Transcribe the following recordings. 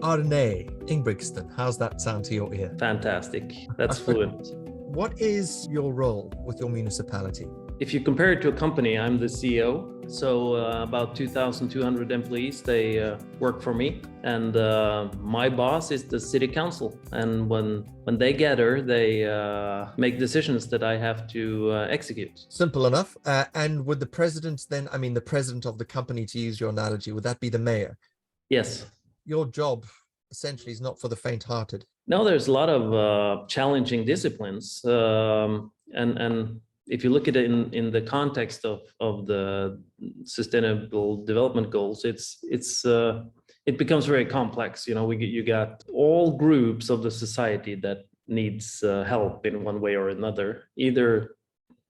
Arne Ingebrigtsen. How's that sound to your ear? Fantastic. That's fluent. What is your role with your municipality? If you compare it to a company, I'm the CEO. So about 2,200 employees, they work for me. And my boss is the city council. And when they gather, they make decisions that I have to execute. Simple enough. And would the president then, the president of the company, to use your analogy, would that be the mayor? Yes. Your job essentially is not for the faint-hearted. No, there's a lot of challenging disciplines. And if you look at it in the context of the Sustainable Development Goals, it becomes very complex. You know, you got all groups of the society that needs help in one way or another, either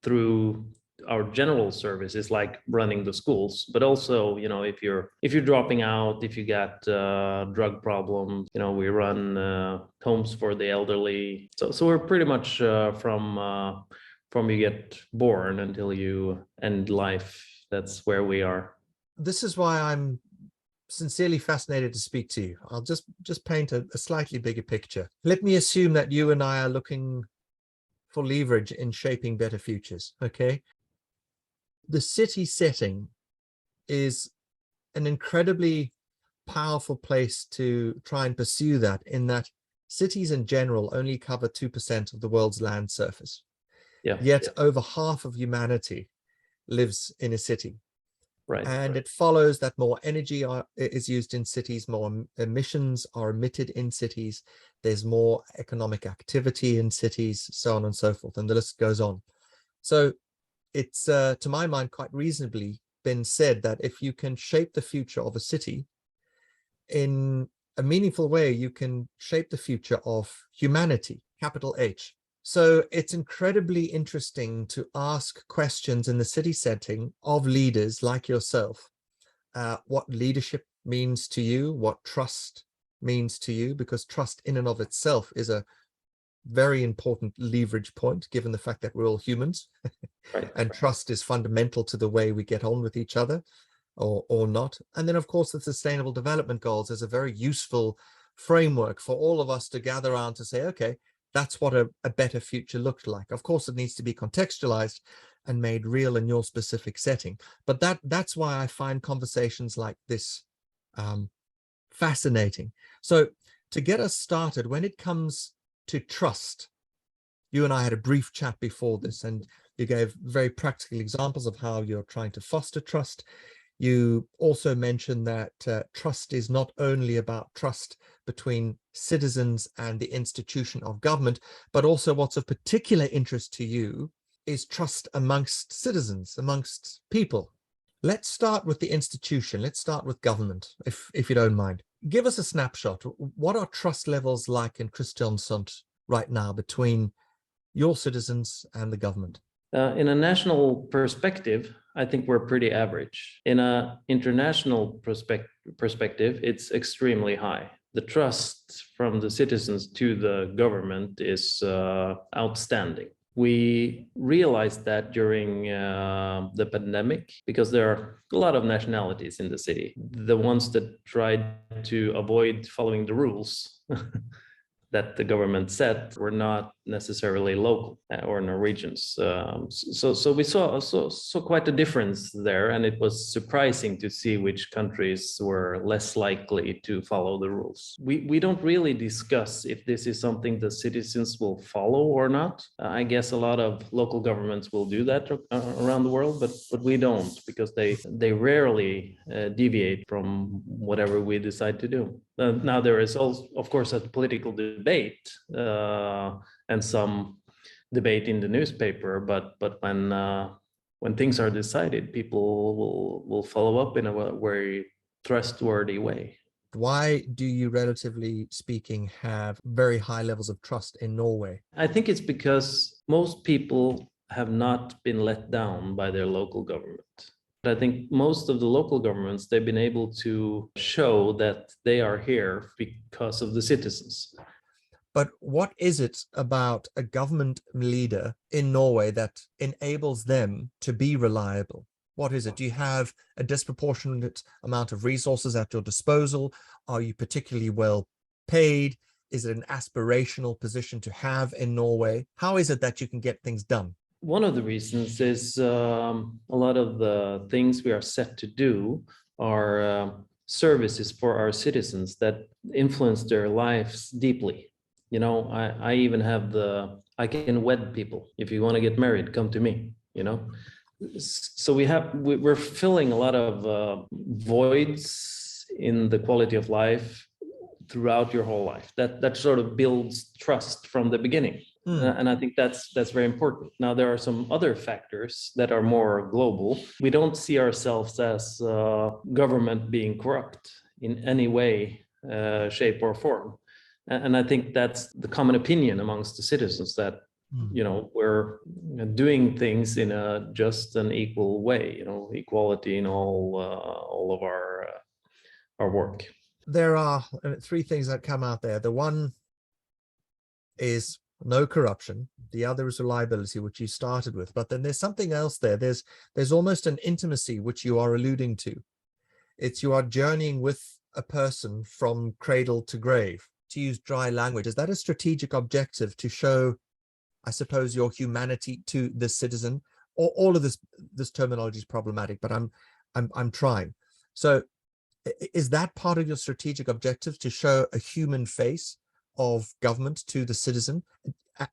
through our general services like running the schools, but also, you know, if you're dropping out, if you got drug problems, you know, we run homes for the elderly. So we're pretty much from you get born until you end life. That's where we are. This is why I'm sincerely fascinated to speak to you. I'll just paint a slightly bigger picture. Let me assume that you and I are looking for leverage in shaping better futures, okay? The city setting is an incredibly powerful place to try and pursue that, in that cities in general only cover 2% of the world's land surface. Yeah. Yet over half of humanity lives in a city. Right. And it follows that more energy is used in cities, more emissions are emitted in cities, there's more economic activity in cities, so on and so forth, and the list goes on. So it's, to my mind, quite reasonably been said that if you can shape the future of a city in a meaningful way, you can shape the future of humanity, capital H. So it's incredibly interesting to ask questions in the city setting of leaders like yourself, what leadership means to you, what trust means to you, because trust in and of itself is a very important leverage point, given the fact that we're all humans. Right. And trust is fundamental to the way we get on with each other, or not. And then, of course, the Sustainable Development Goals is a very useful framework for all of us to gather around to say, okay, that's what a better future looked like. Of course, it needs to be contextualized and made real in your specific setting. But that's why I find conversations like this fascinating. So to get us started, when it comes to trust, you and I had a brief chat before this, and you gave very practical examples of how you're trying to foster trust. You also mentioned that trust is not only about trust between citizens and the institution of government, but also what's of particular interest to you is trust amongst citizens, amongst people. Let's start with the institution. Let's start with government, if you don't mind. Give us a snapshot. What are trust levels like in Kristiansund right now between your citizens and the government? In a national perspective, I think we're pretty average. In an international perspective, it's extremely high. The trust from the citizens to the government is outstanding. We realized that during the pandemic, because there are a lot of nationalities in the city. The ones that tried to avoid following the rules that the government set were not necessarily local or Norwegians. So we saw quite a difference there, and it was surprising to see which countries were less likely to follow the rules. We don't really discuss if this is something the citizens will follow or not. I guess a lot of local governments will do that around the world, but we don't, because they rarely deviate from whatever we decide to do. Now there is also, of course, a political debate and some debate in the newspaper, but when things are decided, people will follow up in a very trustworthy way. Why do you, relatively speaking, have very high levels of trust in Norway? I think it's because most people have not been let down by their local government. I think most of the local governments, they've been able to show that they are here because of the citizens. But what is it about a government leader in Norway that enables them to be reliable, What is it? Do you have a disproportionate amount of resources at your disposal? Are you particularly well paid? Is it an aspirational position to have in Norway? How is it that you can get things done? One of the reasons is a lot of the things we are set to do are services for our citizens that influence their lives deeply. You know, I even have I can wed people. If you want to get married, come to me, you know. So we're filling a lot of voids in the quality of life throughout your whole life. That sort of builds trust from the beginning. And I think that's very important. Now, there are some other factors that are more global. We don't see ourselves as government being corrupt in any way, shape or form. And I think that's the common opinion amongst the citizens, that you know, we're doing things in a just and equal way, you know, equality in all of our work. There are three things that come out there. The one is no corruption. The other is reliability, which you started with. But then there's something else there. There's almost an intimacy, which you are alluding to. It's you are journeying with a person from cradle to grave. To use dry language, is that a strategic objective to show, I suppose, your humanity to the citizen? Or all of this terminology is problematic, but I'm trying. So is that part of your strategic objective, to show a human face of government to the citizen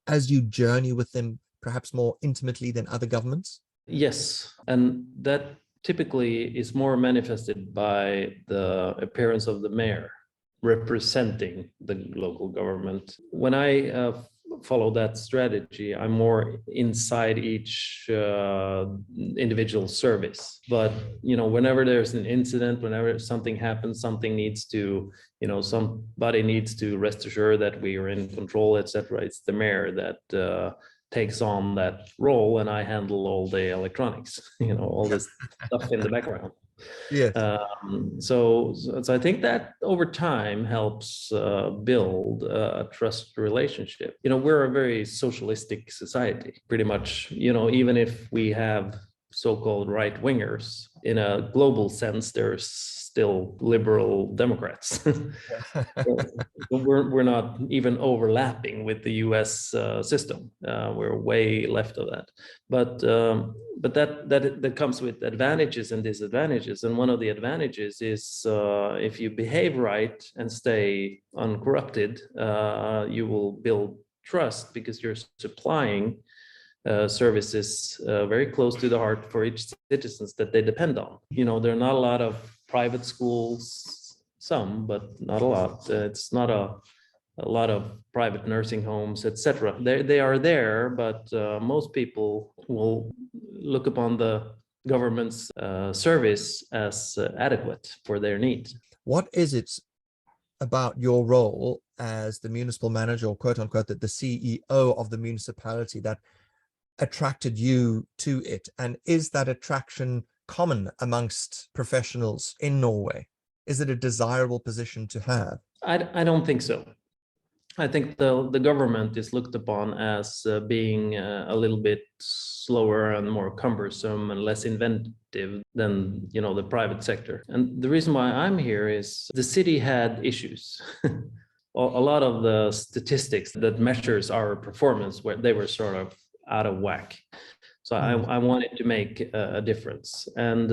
as you journey with them perhaps more intimately than other governments? Yes, and that typically is more manifested by the appearance of the mayor representing the local government. When I follow that strategy, I'm more inside each individual service. But you know, whenever there's an incident, whenever something happens, something needs to, you know, somebody needs to rest assured that we are in control, etc. It's the mayor that takes on that role, and I handle all the electronics, you know, all this stuff in the background. Yes. So I think that over time helps build a trust relationship. You know, we're a very socialistic society, pretty much. You know, even if we have so-called right wingers, in a global sense, there's still liberal Democrats. We're not even overlapping with the U.S. System. We're way left of that. But that comes with advantages and disadvantages. And one of the advantages is if you behave right and stay uncorrupted, you will build trust, because you're supplying services very close to the heart for each citizens that they depend on. You know, there are not a lot of private schools, some, but not a lot. It's not a lot of private nursing homes, etc. They are there, but most people will look upon the government's service as adequate for their needs. What is it about your role as the municipal manager, or quote unquote, the CEO of the municipality, that attracted you to it? And is that attraction common amongst professionals in Norway? Is it a desirable position to have? I don't think so. I think the government is looked upon as being a little bit slower and more cumbersome and less inventive than, you know, the private sector. And the reason why I'm here is the city had issues. A lot of the statistics that measures our performance, where they were sort of out of whack. So I wanted to make a difference. And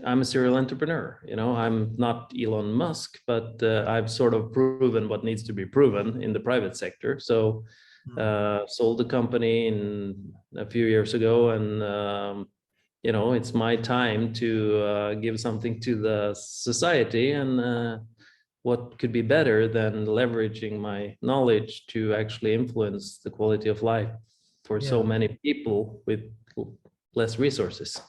I'm a serial entrepreneur. You know, I'm not Elon Musk, but I've sort of proven what needs to be proven in the private sector. So sold the company a few years ago, and you know, it's my time to give something to the society. And what could be better than leveraging my knowledge to actually influence the quality of life for so many people with less resources.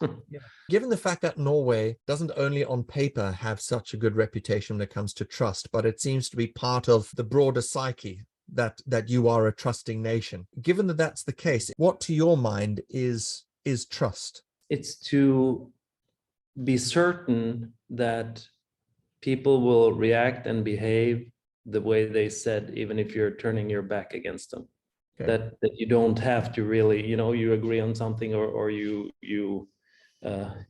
Given the fact that Norway doesn't only on paper have such a good reputation when it comes to trust, but it seems to be part of the broader psyche that you are a trusting nation. Given that that's the case, what to your mind is trust? It's to be certain that people will react and behave the way they said, even if you're turning your back against them. Okay. That you don't have to really, you know, you agree on something, or you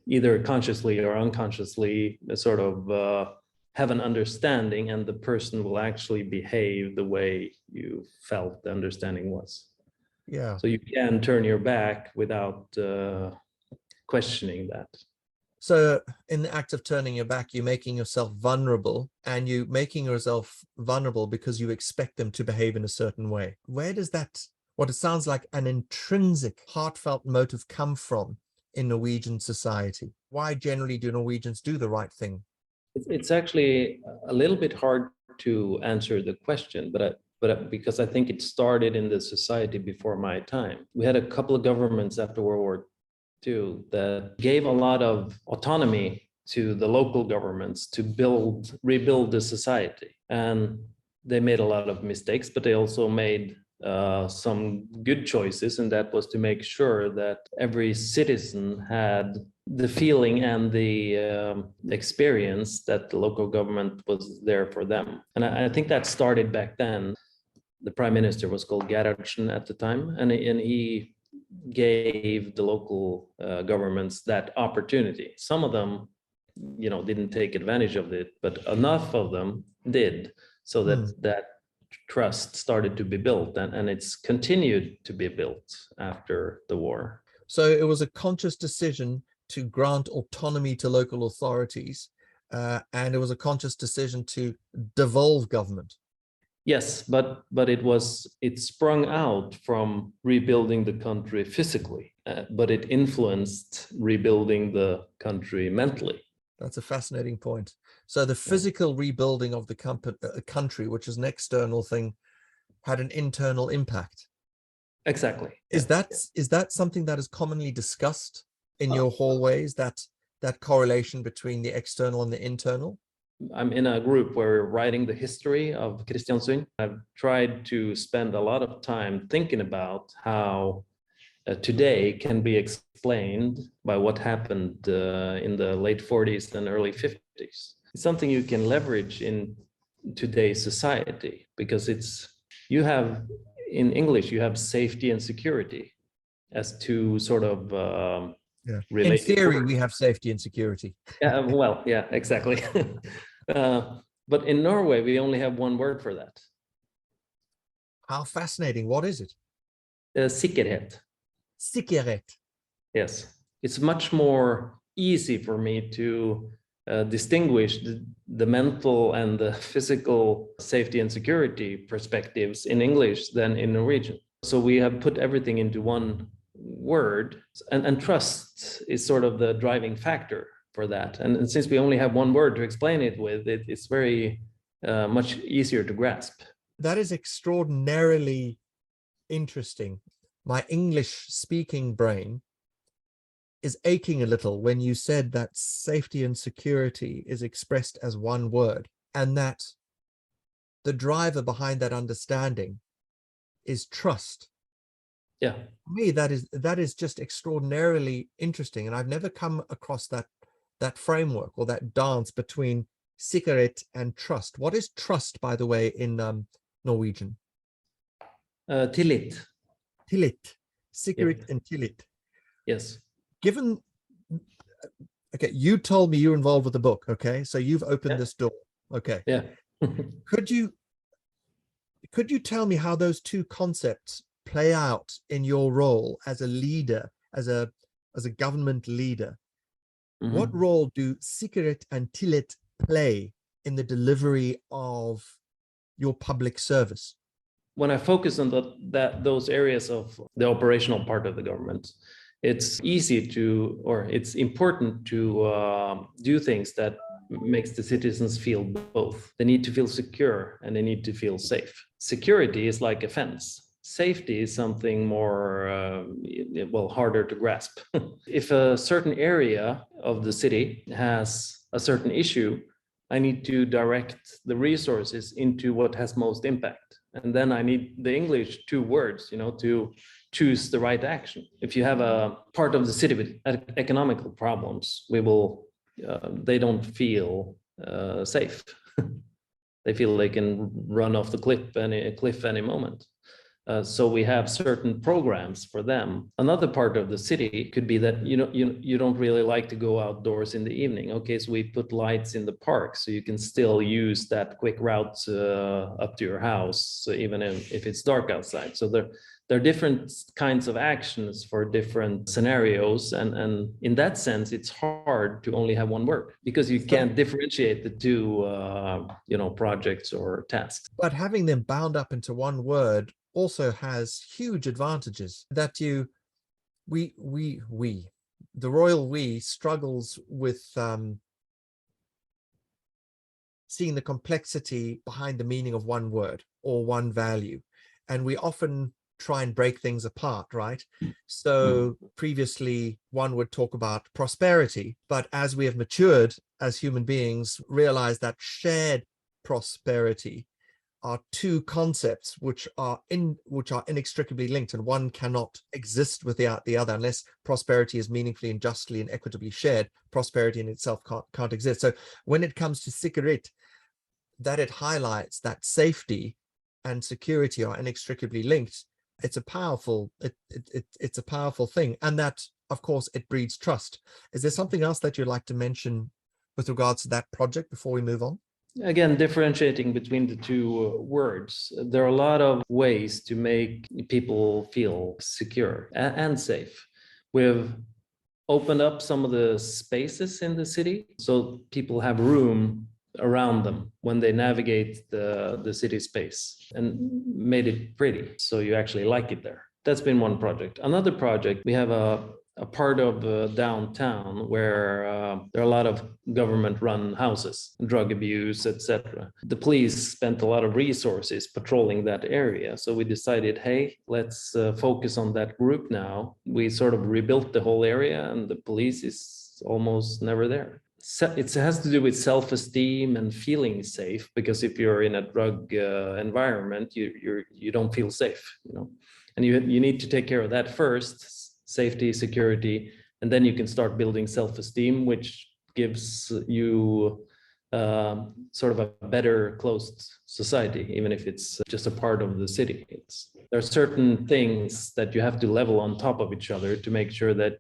either consciously or unconsciously sort of have an understanding, and the person will actually behave the way you felt the understanding was. Yeah. So you can turn your back without questioning that. So in the act of turning your back, you're making yourself vulnerable, and you making yourself vulnerable because you expect them to behave in a certain way. Where does that, what it sounds like an intrinsic, heartfelt motive come from in Norwegian society? Why generally do Norwegians do the right thing? It's actually a little bit hard to answer the question, but because I think it started in the society before my time. We had a couple of governments after World War II that gave a lot of autonomy to the local governments to rebuild the society. And they made a lot of mistakes, but they also made some good choices, and that was to make sure that every citizen had the feeling and the experience that the local government was there for them. And I think that started back then. The prime minister was called Gerhardsen at the time, and he gave the local governments that opportunity. Some of them, didn't take advantage of it, but enough of them did, so that trust started to be built, and it's continued to be built after the war. So it was a conscious decision to grant autonomy to local authorities, and it was a conscious decision to devolve government. Yes, but it sprung out from rebuilding the country physically, but it influenced rebuilding the country mentally. That's a fascinating point. So the physical rebuilding of the country, which is an external thing, had an internal impact. Exactly. Is that something that is commonly discussed in your hallways, that correlation between the external and the internal? I'm in a group where we're writing the history of Kristiansund. I've tried to spend a lot of time thinking about how today can be explained by what happened in the late 40s and early 50s. It's something you can leverage in today's society, because you have, in English, you have safety and security as two sort of in theory words. We have safety and security. Yeah, exactly. But in Norway, we only have one word for that. How fascinating. What is it? Sikkerhet. Sikkerhet. Yes. It's much more easy for me to distinguish the mental and the physical safety and security perspectives in English than in Norwegian. So we have put everything into one word, and trust is sort of the driving factor for that. And since we only have one word to explain it with, it's very much easier to grasp. That is extraordinarily interesting. My English speaking brain is aching a little when you said that safety and security is expressed as one word, and that the driver behind that understanding is trust. Yeah. For me, that is just extraordinarily interesting, and I've never come across that framework or that dance between sikkerhet and trust. What is trust, by the way, in Norwegian? Tillit. Tillit. Sikkerhet and tillit. Yes. Given, okay, you told me you're involved with the book, okay? So you've opened this door, okay? Yeah. Could you tell me how those two concepts play out in your role as a leader, as a government leader? Mm-hmm. What role do sikkerhet and tillit play in the delivery of your public service? When I focus on those areas of the operational part of the government, it's easy to, or it's important to do things that makes the citizens feel both. They need to feel secure and they need to feel safe. Security is like a fence. Safety is something more, harder to grasp. If a certain area of the city has a certain issue, I need to direct the resources into what has most impact. And then I need the English two words, to choose the right action. If you have a part of the city with economical problems, they don't feel safe. They feel they can run off the cliff any moment. So we have certain programs for them. Another part of the city could be that you don't really like to go outdoors in the evening. Okay, so we put lights in the park so you can still use that quick route up to your house, so even if it's dark outside. So there are different kinds of actions for different scenarios, and in that sense, it's hard to only have one word because you can't differentiate the two, projects or tasks. But having them bound up into one word also has huge advantages that the royal we struggles with seeing the complexity behind the meaning of one word or one value. And we often try and break things apart, right? So previously one would talk about prosperity, but as we have matured as human beings, realize that shared prosperity are two concepts which are inextricably linked, and one cannot exist without the other unless prosperity is meaningfully and justly and equitably shared. Prosperity in itself can't exist. So when it comes to sikkerhet, that it highlights that safety and security are inextricably linked, it's a powerful thing, and that of course it breeds trust. Is there something else that you'd like to mention with regards to that project before we move on? Again, differentiating between the two words, there are a lot of ways to make people feel secure and safe. We've opened up some of the spaces in the city so people have room around them when they navigate the city space, and made it pretty so you actually like it there. That's been one project. Another project, we have a part of downtown where there are a lot of government-run houses, drug abuse, etc. The police spent a lot of resources patrolling that area, so we decided, hey, let's focus on that group now. We sort of rebuilt the whole area, and the police is almost never there. It has to do with self-esteem and feeling safe, because if you're in a drug environment, you don't feel safe, and you need to take care of that first. Safety, security, and then you can start building self-esteem, which gives you sort of a better closed society, even if it's just a part of the city. There are certain things that you have to level on top of each other to make sure that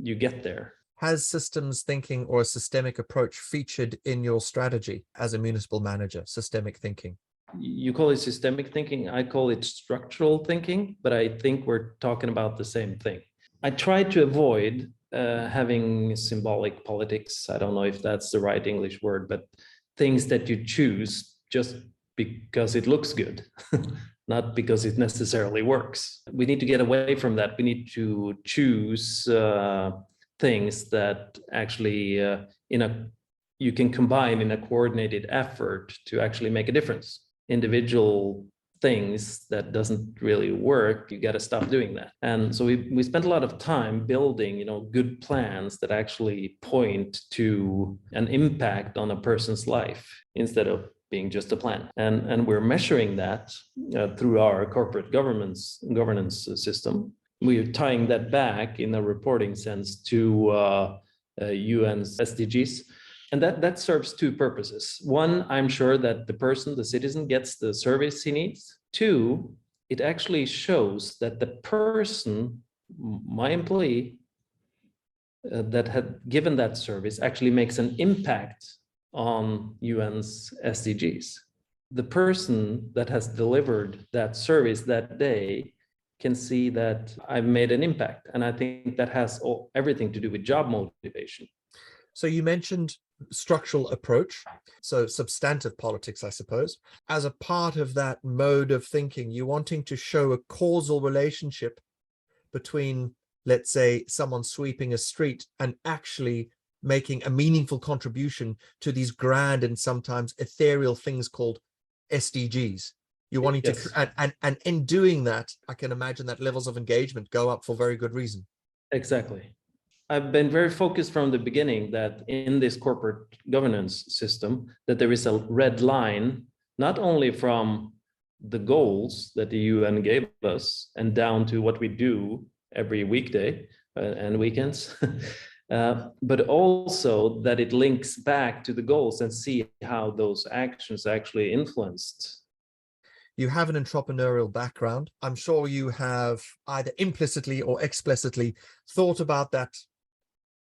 you get there. Has systems thinking or a systemic approach featured in your strategy as a municipal manager, systemic thinking? You call it systemic thinking, I call it structural thinking, but I think we're talking about the same thing. I try to avoid having symbolic politics. I don't know if that's the right English word, but things that you choose just because it looks good, not because it necessarily works. We need to get away from that. We need to choose things that actually you can combine in a coordinated effort to actually make a difference. Individual things that doesn't really work, you got to stop doing that. And so we spent a lot of time building good plans that actually point to an impact on a person's life instead of being just a plan. And we're measuring that through our corporate governance system. We're tying that back in a reporting sense to UN SDGs. And that serves two purposes. One, I'm sure that the citizen gets the service he needs. Two, it actually shows that the person, my employee, that had given that service actually makes an impact on UN's SDGs. The person that has delivered that service that day can see that I've made an impact. And I think that has everything to do with job motivation. So you mentioned structural approach, so substantive politics, I suppose. As a part of that mode of thinking, you're wanting to show a causal relationship between, let's say, someone sweeping a street and actually making a meaningful contribution to these grand and sometimes ethereal things called SDGs. You're wanting Yes. to, and in doing that, I can imagine that levels of engagement go up for very good reason. Exactly. I've been very focused from the beginning that in this corporate governance system, that there is a red line, not only from the goals that the UN gave us and down to what we do every weekday and weekends, but also that it links back to the goals and see how those actions actually influenced. you have an entrepreneurial background. I'm sure you have either implicitly or explicitly thought about that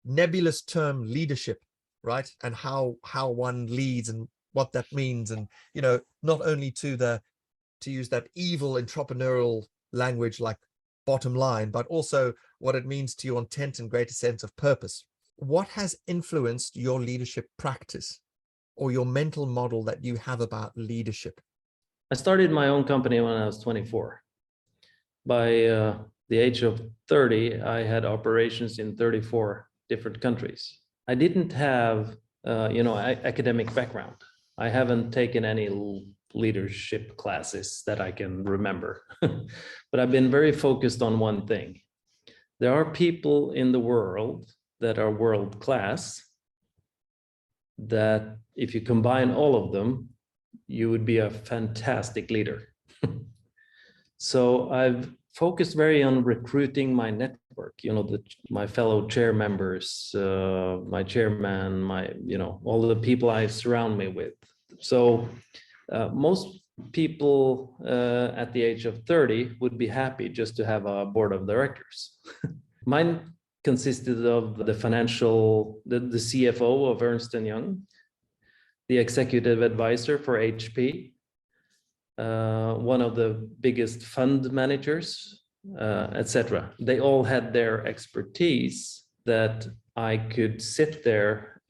nebulous term leadership, right? And how one leads and what that means. And, you know, not only to use that evil entrepreneurial language like bottom line, but also what it means to your intent and greater sense of purpose. What has influenced your leadership practice or your mental model that you have about leadership? I started my own company when I was 24. By the age of 30, I had operations in 34 different countries. I didn't have, academic background. I haven't taken any leadership classes that I can remember, but I've been very focused on one thing. There are people in the world that are world class, that if you combine all of them, you would be a fantastic leader. So I've focused very on recruiting my network, my fellow chair members, my chairman, all the people I surround me with. So most people at the age of 30 would be happy just to have a board of directors. Mine consisted of the CFO of Ernst & Young, the executive advisor for HP, one of the biggest fund managers, etc. They all had their expertise that I could sit there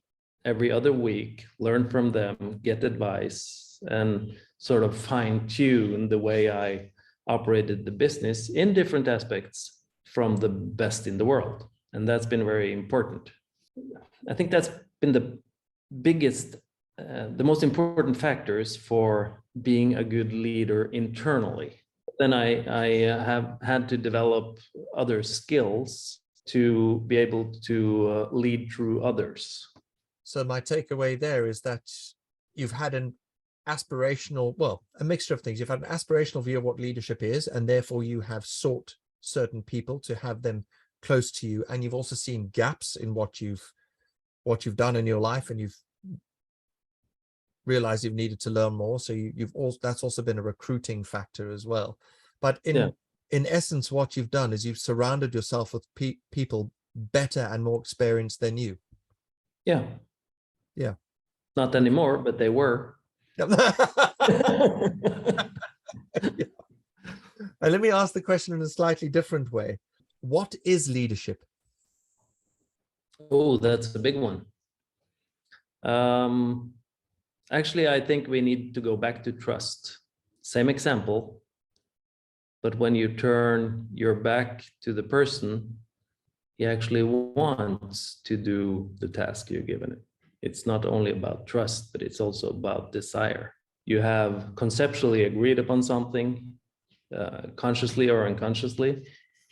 every other week, learn from them, get advice, and sort of fine-tune the way I operated the business in different aspects from the best in the world. And that's been very important. I think that's been the biggest, the most important factors for being a good leader internally. Then I have had to develop other skills to be able to lead through others. So my takeaway there is that you've had an aspirational, well, a mixture of things. You've had an aspirational view of what leadership is, and therefore you have sought certain people to have them close to you. And you've also seen gaps in what you've done in your life, and you've realized you've needed to learn more. So that's also been a recruiting factor as well. But in essence, what you've done is you've surrounded yourself with people better and more experienced than you. Yeah. Not anymore, but they were. And let me ask the question in a slightly different way. What is leadership? Oh, that's a big one. Actually, I think we need to go back to trust. Same example, but when you turn your back to the person, he actually wants to do the task you're given it. It's not only about trust, but it's also about desire. You have conceptually agreed upon something, consciously or unconsciously.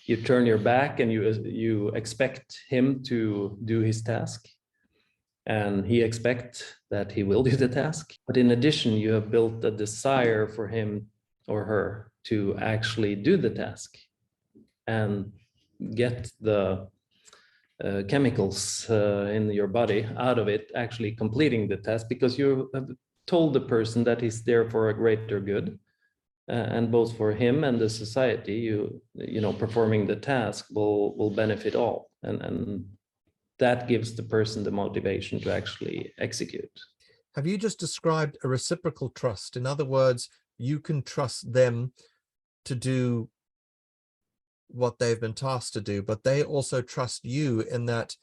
You turn your back and you expect him to do his task, and he expects that he will do the task. But in addition, you have built a desire for him or her to actually do the task and get the chemicals in your body out of it, actually completing the task, because you have told the person that he's there for a greater good, and both for him and the society, performing the task will benefit all, and that gives the person the motivation to actually execute. Have you just described a reciprocal trust? In other words, you can trust them to do what they've been tasked to do, but they also trust you in that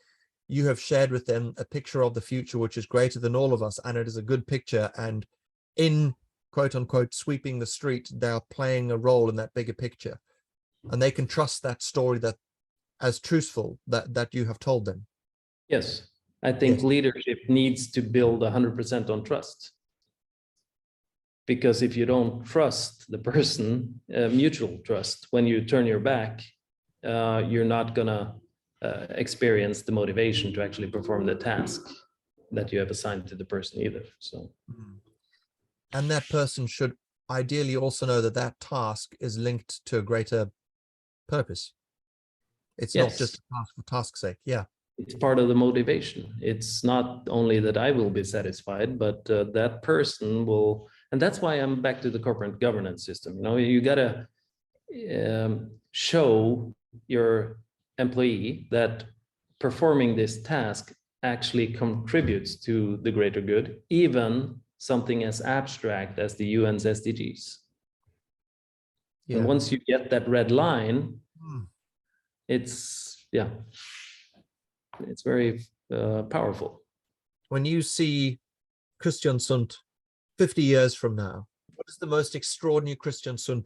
you have shared with them a picture of the future which is greater than all of us, and it is a good picture, and in quote unquote sweeping the street, they are playing a role in that bigger picture, and they can trust that story that as truthful that you have told them. Yes, I think leadership needs to build 100% on trust. Because if you don't trust the person, mutual trust, when you turn your back, you're not gonna experience the motivation to actually perform the task that you have assigned to the person either. So, and that person should ideally also know that that task is linked to a greater purpose. It's not just a task for task's sake. Yeah. It's part of the motivation. It's not only that I will be satisfied, but that person will And that's why I'm back to the corporate governance system. You gotta show your employee that performing this task actually contributes to the greater good, even something as abstract as the UN's SDGs. Yeah. And once you get that red line, it's very powerful. When you see Kristiansund 50 years from now, what is the most extraordinary Kristiansund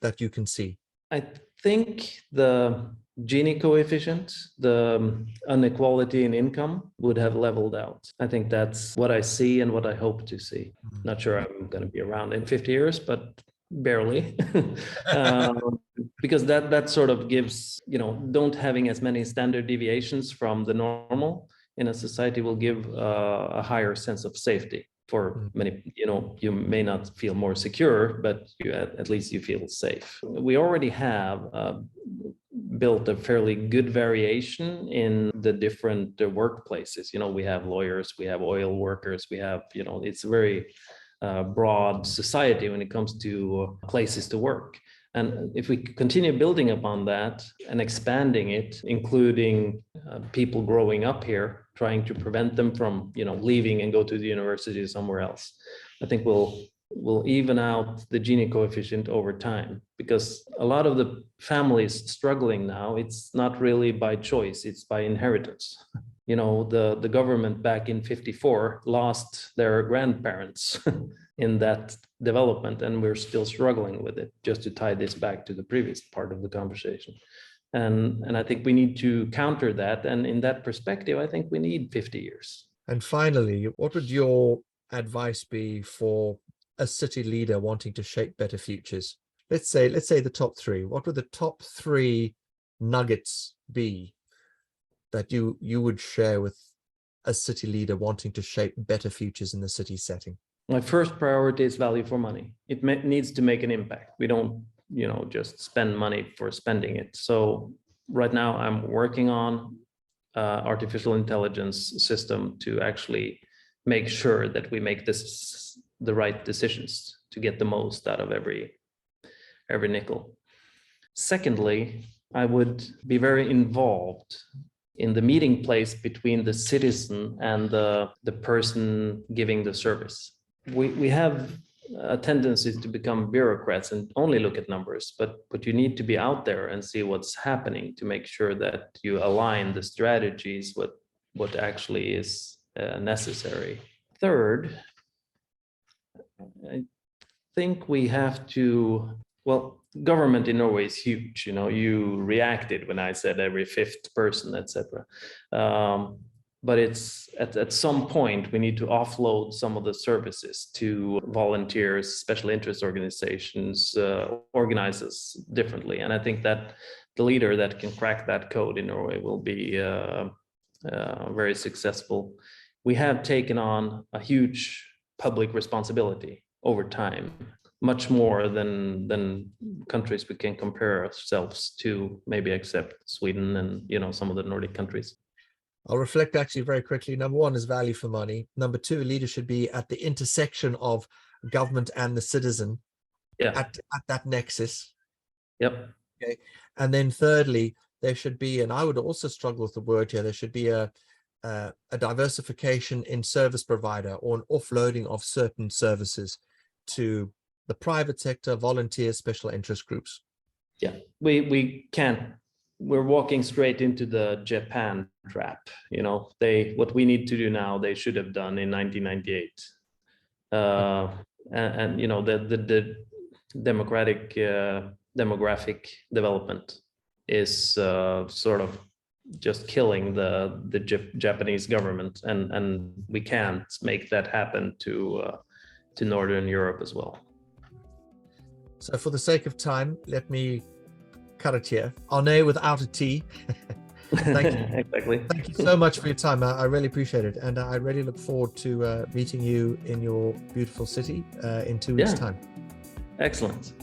that you can see? I think the Gini coefficient, the inequality in income would have leveled out. I think that's what I see and what I hope to see. Not sure I'm going to be around in 50 years, but barely. Because that sort of gives, don't having as many standard deviations from the normal in a society will give a higher sense of safety for many. You may not feel more secure, but at least you feel safe. We already have built a fairly good variation in the different workplaces. We have lawyers, we have oil workers, we have, it's a very broad society when it comes to places to work. And if we continue building upon that and expanding it, including people growing up here, trying to prevent them from, leaving and go to the university somewhere else, I think we'll even out the Gini coefficient over time, because a lot of the families struggling now, it's not really by choice, it's by inheritance. The government back in 1954 lost their grandparents in that development, and we're still struggling with it, just to tie this back to the previous part of the conversation. And I think we need to counter that. And in that perspective, I think we need 50 years. And finally, what would your advice be for a city leader wanting to shape better futures? Let's say the top three. What would the top three nuggets be that you would share with a city leader wanting to shape better futures in the city setting? My first priority is value for money. It needs to make an impact. We don't, just spend money for spending it. So right now I'm working on artificial intelligence system to actually make sure that we make the right decisions to get the most out of every nickel. Secondly, I would be very involved in the meeting place between the citizen and the person giving the service. We have a tendency to become bureaucrats and only look at numbers, but you need to be out there and see what's happening to make sure that you align the strategies with what actually is necessary. Third, I think we have to, government in Norway is huge. You reacted when I said every fifth person, etc. But it's at some point we need to offload some of the services to volunteers, special interest organizations, organizers differently. And I think that the leader that can crack that code in Norway will be very successful. We have taken on a huge public responsibility over time, much more than countries we can compare ourselves to, maybe except Sweden and some of the Nordic countries. I'll reflect actually very quickly. Number one is value for money. Number two, leaders should be at the intersection of government and the citizen. At that nexus. Yep. Okay. And then thirdly, there should be, and I would also struggle with the word here, there should be a diversification in service provider or an offloading of certain services to the private sector, volunteers, special interest groups. Yeah, we can't. We're walking straight into the Japan trap. What we need to do now, they should have done in 1998. And the demographic development is sort of just killing the Japanese government, and we can't make that happen to Northern Europe as well. So for the sake of time, let me cut it here. Arne without a T. Thank you. Exactly. Thank you so much for your time. I really appreciate it. And I really look forward to meeting you in your beautiful city in 2 weeks' time. Excellent.